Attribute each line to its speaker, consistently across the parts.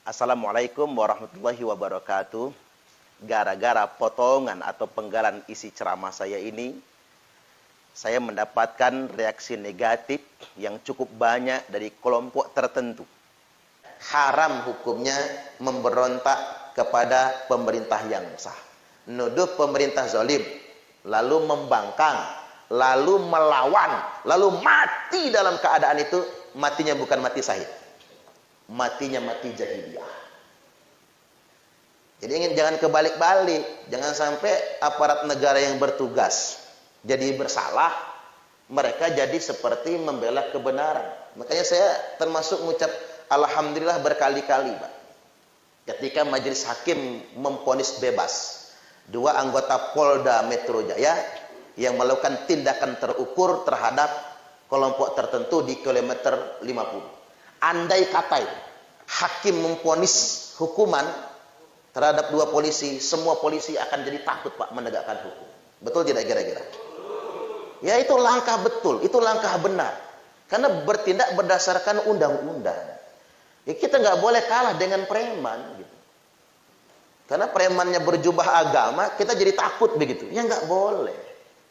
Speaker 1: Assalamualaikum warahmatullahi wabarakatuh. Gara-gara potongan atau penggalan isi ceramah saya ini, saya mendapatkan reaksi negatif yang cukup banyak dari kelompok tertentu. Haram hukumnya memberontak kepada pemerintah yang sah. Nuduh pemerintah zalim, lalu membangkang, lalu melawan, lalu mati dalam keadaan itu, matinya bukan mati syahid. Matinya mati jahiliyah. Jadi jangan kebalik-balik, jangan sampai aparat negara yang bertugas jadi bersalah, mereka jadi seperti membela kebenaran. Makanya saya termasuk mengucap alhamdulillah berkali-kali, Pak. Ketika majelis hakim memvonis bebas 2 anggota Polda Metro Jaya yang melakukan tindakan terukur terhadap kelompok tertentu di kilometer 50. Andai kata hakim memvonis hukuman terhadap 2 polisi, semua polisi akan jadi takut, Pak, menegakkan hukum. Betul tidak kira-kira? Ya, itu langkah betul, itu langkah benar. Karena bertindak berdasarkan undang-undang. Ya, kita nggak boleh kalah dengan preman gitu. Karena premannya berjubah agama, kita jadi takut begitu. Ya nggak boleh.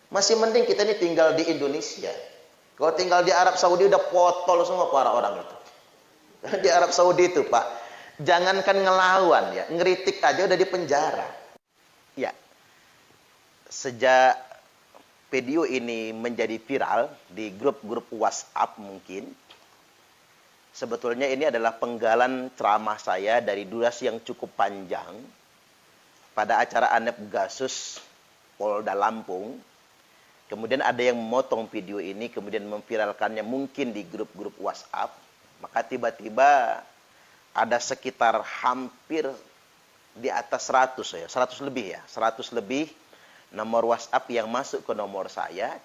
Speaker 1: Masih mending kita ini tinggal di Indonesia. Kalau tinggal di Arab Saudi udah potol semua para orang itu. Di Arab Saudi itu, Pak, jangankan ngelawan ya, ngeritik aja udah di penjara. Ya, sejak video ini menjadi viral di grup-grup WhatsApp mungkin, sebetulnya ini adalah penggalan ceramah saya dari durasi yang cukup panjang pada acara Anep Gasus Polda Lampung. Kemudian ada yang memotong video ini, kemudian memviralkannya mungkin di grup-grup WhatsApp. Maka tiba-tiba ada sekitar hampir di atas 100 ya, 100 lebih ya, 100 lebih nomor WhatsApp yang masuk ke nomor saya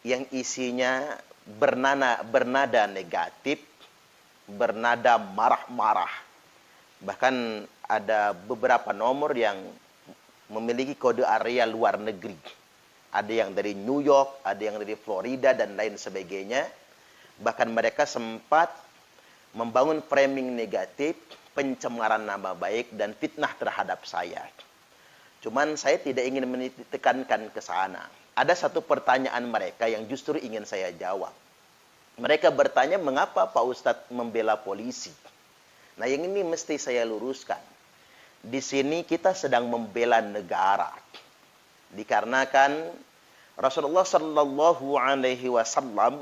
Speaker 1: yang isinya bernada negatif, bernada marah-marah. Bahkan ada beberapa nomor yang memiliki kode area luar negeri. Ada yang dari New York, ada yang dari Florida dan lain sebagainya. Bahkan mereka sempat membangun framing negatif, pencemaran nama baik, dan fitnah terhadap saya. Cuman saya tidak ingin menitekankan ke sana. Ada satu pertanyaan mereka yang justru ingin saya jawab. Mereka bertanya, mengapa Pak Ustadz membela polisi? Nah, yang ini mesti saya luruskan. Di sini kita sedang membela negara. Dikarenakan Rasulullah Shallallahu Alaihi Wasallam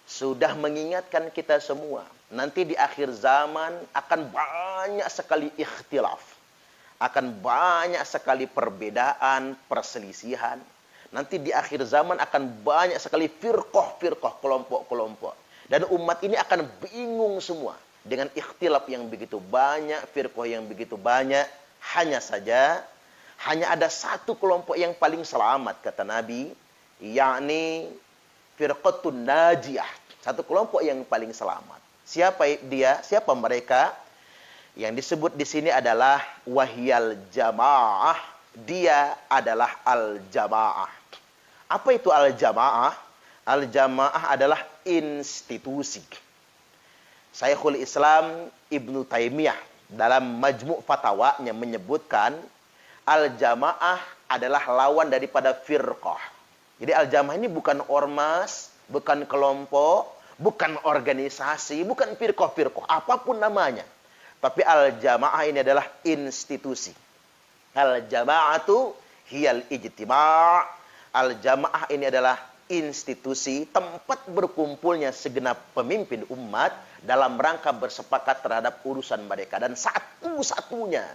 Speaker 1: sudah mengingatkan kita semua, nanti di akhir zaman akan banyak sekali ikhtilaf, akan banyak sekali perbedaan, perselisihan. Nanti di akhir zaman akan banyak sekali firqah-firqah, kelompok-kelompok. Dan umat ini akan bingung semua dengan ikhtilaf yang begitu banyak, firqah yang begitu banyak. Hanya saja, hanya ada satu kelompok yang paling selamat, kata Nabi, yakni firqatun najiyah. Satu kelompok yang paling selamat. Siapa dia? Siapa mereka? Yang disebut di sini adalah wahyal jamaah. Dia adalah al-jamaah. Apa itu al-jamaah? Al-jamaah adalah institusi. Syekhul Islam Ibnu Taimiyah dalam Majmu' Fatwanya menyebutkan al-jamaah adalah lawan daripada firqah. Jadi al-jamaah ini bukan ormas, bukan kelompok, bukan organisasi, bukan firqah-firqah, apapun namanya. Tapi al-jamaah ini adalah institusi. Al-jama'atu hiyal ijtima'. Al-jamaah ini adalah institusi, tempat berkumpulnya segenap pemimpin umat dalam rangka bersepakat terhadap urusan mereka. Dan satu-satunya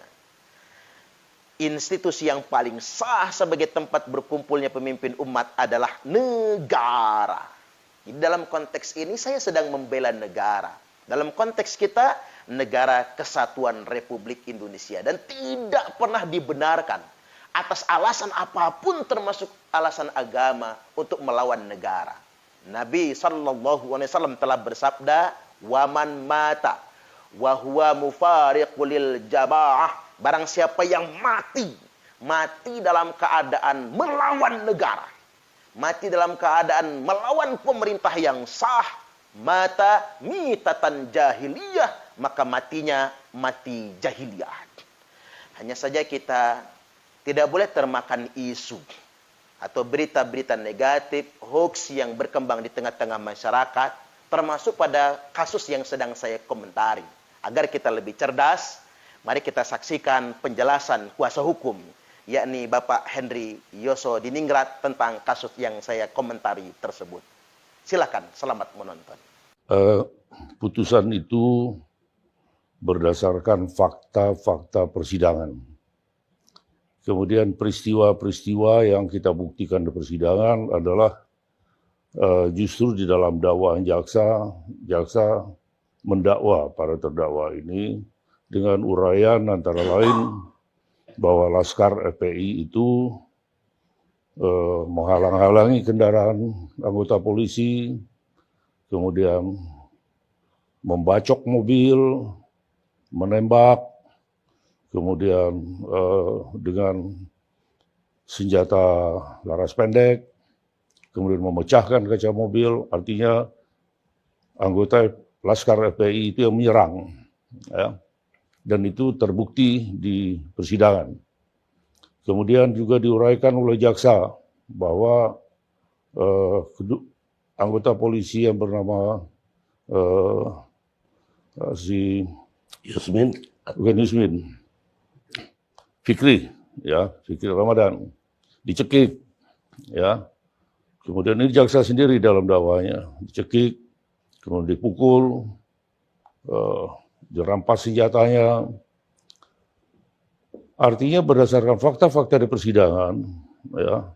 Speaker 1: institusi yang paling sah sebagai tempat berkumpulnya pemimpin umat adalah negara. Dalam konteks ini saya sedang membela negara. Dalam konteks kita, negara Kesatuan Republik Indonesia. Dan tidak pernah dibenarkan atas alasan apapun termasuk alasan agama untuk melawan negara. Nabi SAW telah bersabda, "Waman mata wa huwa mufariqul jamaah." Barang siapa yang mati dalam keadaan melawan negara, mati dalam keadaan melawan pemerintah yang sah, mata mitatan jahiliyah, maka matinya mati jahiliyah. Hanya saja kita tidak boleh termakan isu atau berita-berita negatif, hoax yang berkembang di tengah-tengah masyarakat, termasuk pada kasus yang sedang saya komentari. Agar kita lebih cerdas, mari kita saksikan penjelasan kuasa hukum, yakni Bapak Henry Yoso Diningrat tentang kasus yang saya komentari tersebut. Silakan, selamat menonton.
Speaker 2: Putusan itu berdasarkan fakta-fakta persidangan. Kemudian peristiwa-peristiwa yang kita buktikan di persidangan adalah justru di dalam dakwaan jaksa mendakwa para terdakwa ini dengan uraian antara lain bahwa Laskar FPI itu menghalang-halangi kendaraan anggota polisi, kemudian membacok mobil, menembak, kemudian dengan senjata laras pendek, kemudian memecahkan kaca mobil, artinya anggota Laskar FPI itu yang menyerang, ya. Dan itu terbukti di persidangan. Kemudian juga diuraikan oleh jaksa bahwa anggota polisi yang bernama si Yusmin, Fikri Ramadan dicekik, ya. Kemudian ini jaksa sendiri dalam dakwanya dicekik, kemudian dipukul, dirampas senjatanya. Artinya berdasarkan fakta-fakta di persidangan, ya,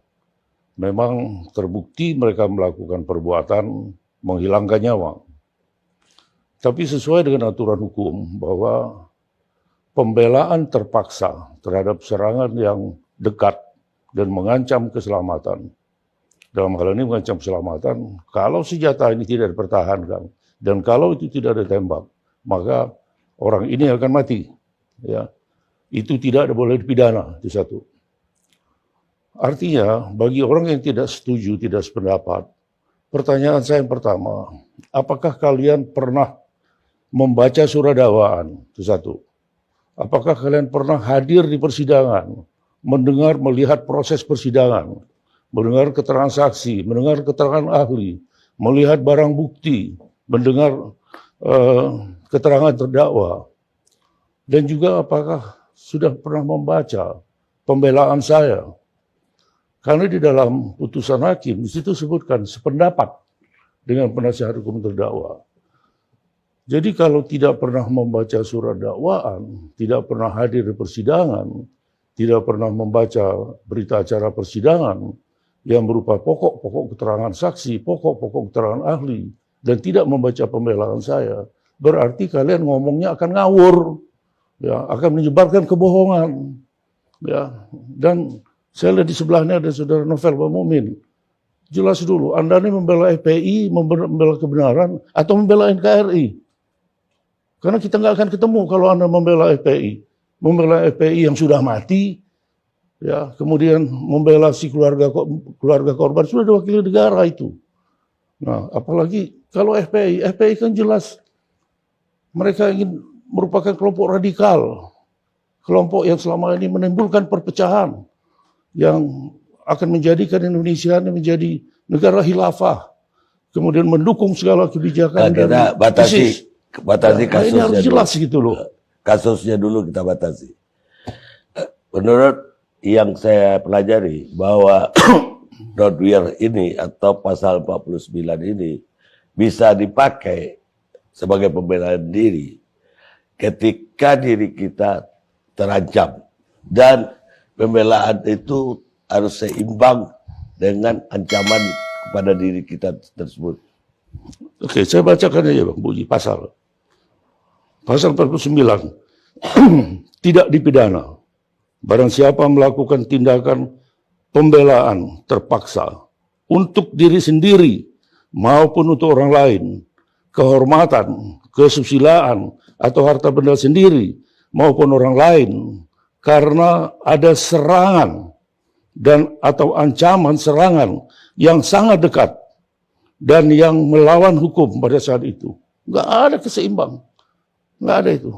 Speaker 2: memang terbukti mereka melakukan perbuatan menghilangkan nyawa. Tapi sesuai dengan aturan hukum bahwa pembelaan terpaksa terhadap serangan yang dekat dan mengancam keselamatan. Dalam hal ini mengancam keselamatan, kalau senjata ini tidak dipertahankan dan kalau itu tidak ditembak, maka orang ini akan mati. Ya, itu tidak boleh dipidana, itu satu. Artinya, bagi orang yang tidak setuju, tidak sependapat, pertanyaan saya yang pertama, apakah kalian pernah membaca surat dakwaan? Itu satu. Apakah kalian pernah hadir di persidangan, mendengar, melihat proses persidangan, mendengar keterangan saksi, mendengar keterangan ahli, melihat barang bukti, mendengar keterangan terdakwa, dan juga apakah sudah pernah membaca pembelaan saya? Karena di dalam putusan hakim, di situ sebutkan sependapat dengan penasihat hukum terdakwa. Jadi kalau tidak pernah membaca surat dakwaan, tidak pernah hadir di persidangan, tidak pernah membaca berita acara persidangan yang berupa pokok-pokok keterangan saksi, pokok-pokok keterangan ahli, dan tidak membaca pembelaan saya, berarti kalian ngomongnya akan ngawur, ya, akan menyebarkan kebohongan, ya. Dan saya lihat di sebelahnya ada saudara Novel Bamumin. Jelas dulu, Anda ini membela FPI, membela kebenaran, atau membela NKRI? Karena kita nggak akan ketemu kalau Anda membela FPI. Membela FPI yang sudah mati, ya, kemudian membela si keluarga korban, sudah diwakili negara itu. Nah, apalagi kalau FPI kan jelas mereka ingin merupakan kelompok radikal, kelompok yang selama ini menimbulkan perpecahan, yang akan menjadikan Indonesia ini menjadi negara khilafah, kemudian mendukung segala kebijakan dan
Speaker 3: batasi kasusnya.
Speaker 2: Ini harus jelas dulu. Gitu loh.
Speaker 3: Kasusnya dulu kita batasi. Menurut yang saya pelajari bahwa Notwear ini atau pasal 49 ini bisa dipakai sebagai pembelaan diri ketika diri kita terancam, dan pembelaan itu harus seimbang dengan ancaman kepada diri kita tersebut.
Speaker 2: Oke, saya bacakan aja Bang Buji pasal 49. Tidak dipidana barang siapa melakukan tindakan pembelaan terpaksa untuk diri sendiri maupun untuk orang lain, kehormatan, kesusilaan, atau harta benda sendiri maupun orang lain, karena ada serangan dan atau ancaman serangan yang sangat dekat dan yang melawan hukum pada saat itu. Nggak ada keseimbang, nggak ada itu.